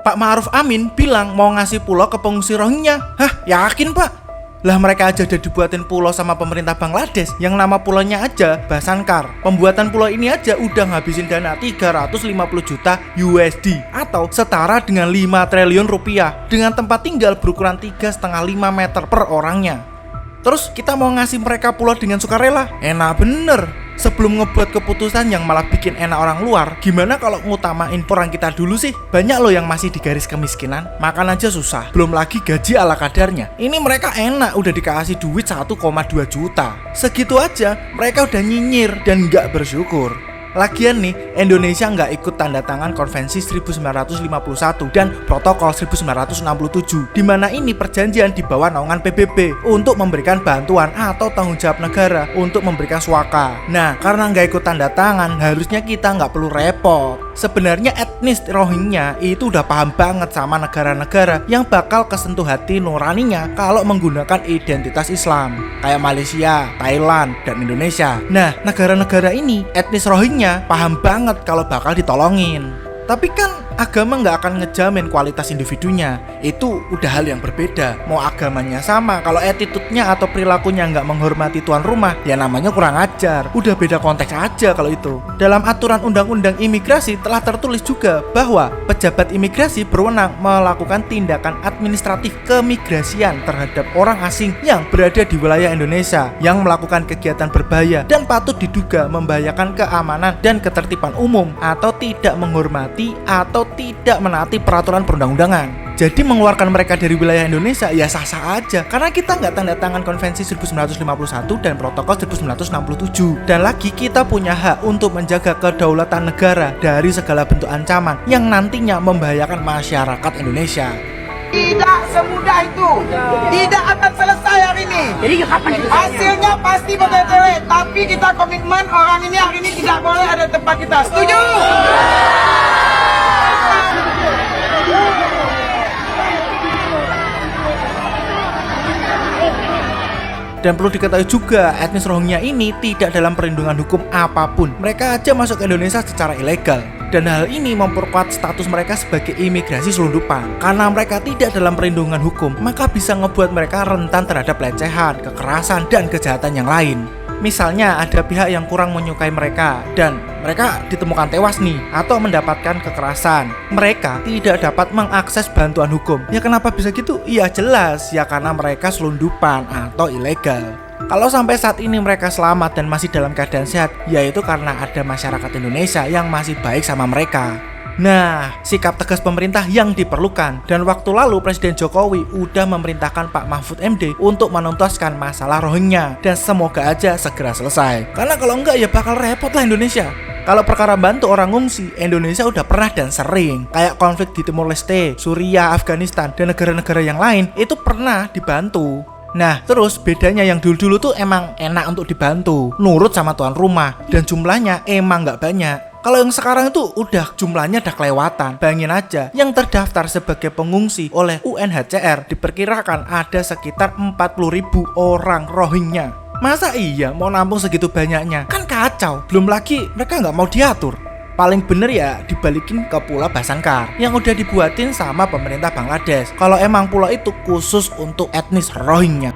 Pak Ma'ruf Amin bilang mau ngasih pulau ke pengungsi Rohingya. Hah, yakin Pak? Lah mereka aja udah dibuatin pulau sama pemerintah Bangladesh yang nama pulaunya aja Bhasanchar. Pembuatan pulau ini aja udah ngabisin dana 350 juta USD atau setara dengan 5 triliun rupiah dengan tempat tinggal berukuran 3,5 meter per orangnya. Terus kita mau ngasih mereka pulau dengan sukarela? Enak bener. Sebelum ngebuat keputusan yang malah bikin enak orang luar, gimana kalau ngutamain orang kita dulu sih? Banyak loh yang masih di garis kemiskinan, makan aja susah, belum lagi gaji ala kadarnya. Ini mereka enak udah dikasih duit 1,2 juta. Segitu aja mereka udah nyinyir dan nggak bersyukur. Lagian nih, Indonesia nggak ikut tanda tangan Konvensi 1951 dan Protokol 1967, di mana ini perjanjian di bawah naungan PBB untuk memberikan bantuan atau tanggung jawab negara untuk memberikan suaka. Nah, karena nggak ikut tanda tangan, harusnya kita nggak perlu repot. Sebenarnya etnis Rohingya itu udah paham banget sama negara-negara yang bakal kesentuh hati nuraninya kalau menggunakan identitas Islam, kayak Malaysia, Thailand, dan Indonesia. Nah, negara-negara ini etnis Rohingya paham banget kalau bakal ditolongin. Tapi kan agama nggak akan ngejamin kualitas individunya. Itu udah hal yang berbeda. Mau agamanya sama, kalau attitude-nya atau perilakunya nggak menghormati tuan rumah, ya namanya kurang ajar. Udah beda konteks aja kalau itu. Dalam aturan undang-undang imigrasi telah tertulis juga bahwa pejabat imigrasi berwenang melakukan tindakan administratif kemigrasian terhadap orang asing yang berada di wilayah Indonesia yang melakukan kegiatan berbahaya dan patut diduga membahayakan keamanan dan ketertiban umum atau tidak menghormati atau tidak menaati peraturan perundang-undangan. Jadi mengeluarkan mereka dari wilayah Indonesia ya sah-sah aja, karena kita nggak tanda tangan Konvensi 1951 dan Protokol 1967. Dan lagi kita punya hak untuk menjaga kedaulatan negara dari segala bentuk ancaman yang nantinya membahayakan masyarakat Indonesia. Tidak semudah itu. Tidak akan selesai hari ini. Jadi kapan hasilnya pasti bertele-tele, tapi kita komitmen orang ini hari ini tidak boleh ada tempat kita. Setuju? Dan perlu diketahui juga, etnis Rohingya ini tidak dalam perlindungan hukum apapun. Mereka aja masuk ke Indonesia secara ilegal. Dan hal ini memperkuat status mereka sebagai imigrasi selundupan. Karena mereka tidak dalam perlindungan hukum, maka bisa ngebuat mereka rentan terhadap pelecehan, kekerasan, dan kejahatan yang lain. Misalnya ada pihak yang kurang menyukai mereka dan mereka ditemukan tewas nih atau mendapatkan kekerasan. Mereka tidak dapat mengakses bantuan hukum. Ya kenapa bisa gitu? Ya jelas, ya karena mereka selundupan atau ilegal. Kalau sampai saat ini mereka selamat dan masih dalam keadaan sehat, yaitu karena ada masyarakat Indonesia yang masih baik sama mereka. Nah, sikap tegas pemerintah yang diperlukan. Dan waktu lalu Presiden Jokowi udah memerintahkan Pak Mahfud MD untuk menuntaskan masalah Rohingya. Dan semoga aja segera selesai. Karena kalau enggak ya bakal repot lah Indonesia. Kalau perkara bantu orang ngungsi, Indonesia udah pernah dan sering. Kayak konflik di Timor Leste, Suriah, Afghanistan, dan negara-negara yang lain itu pernah dibantu. Nah, terus bedanya yang dulu-dulu tuh emang enak untuk dibantu, nurut sama tuan rumah, dan jumlahnya emang nggak banyak. Kalau yang sekarang itu udah jumlahnya udah kelewatan. Bayangin aja, yang terdaftar sebagai pengungsi oleh UNHCR diperkirakan ada sekitar 40.000 orang Rohingya. Masa iya mau nampung segitu banyaknya? Kan kacau. Belum lagi mereka nggak mau diatur. Paling bener ya dibalikin ke pulau Bhasanchar yang udah dibuatin sama pemerintah Bangladesh. Kalau emang pulau itu khusus untuk etnis Rohingya.